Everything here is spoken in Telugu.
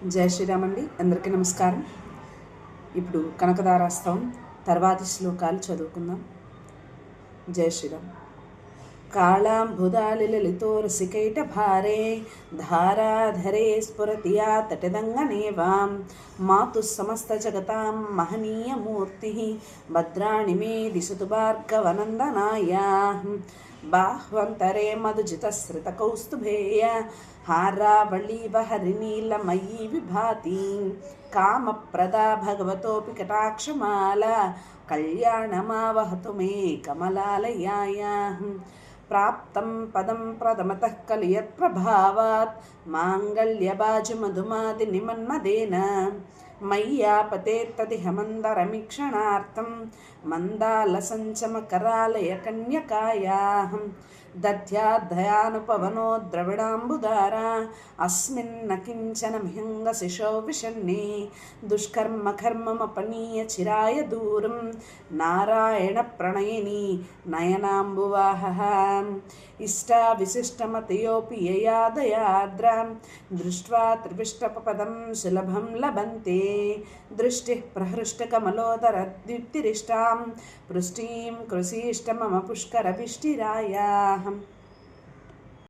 జై శ్రీరామ్ అండి. అందరికీ నమస్కారం. ఇప్పుడు కనకదారాస్తవం తర్వాతి శ్లోకాలు చదువుకుందాం. జై శ్రీరామ్. కాళాంబుదాలి లలితోరసికైట భారే ధారాధరే స్ఫురతి యా తటిదంగనేవాం మాతు సమస్త జగతాం మహనీయమూర్తి భద్రాణి మే దిశతు భార్గవనందనాయ బాహ్వంతరే మధుజితశ్రితకౌస్తుభేయ హారావళీవహరినీలమయీ విభాతి కామప్రదా భగవతోపి కటాక్షమాల కళ్యాణమావహతు మే కమలాలయాయ ప్రాప్తం పదం ప్రథమతః కలియత్ప్రభావాత్ మాంగళ్యబాజుమధుమాది నిమన్మదేన మయ్యాపతేత్తదిహ మందరమిక్షణార్థం మందాలసంచమకరాలయ కన్యకాయాః దధ్యాధ్యానుపవనో ద్రవిడాంబుదారా అస్మిన్న కించన మిహంగశిశో విషన్నే దుష్కర్మకర్మమపనీయ చిరాయ దూరం నారాయణ ప్రణయిని నయనాంబువాహః ఇష్టా విశిష్టమతయోపి యయాదయాద్రాం దృష్ట్వా త్రివిష్టపదం సులభం లభంతే దృష్టిః ప్రహృష్టకమలోదరద్యుక్తిరిష్టాం పృష్టీం కృషీష్టమమ పుష్కరవిష్టిరాయాః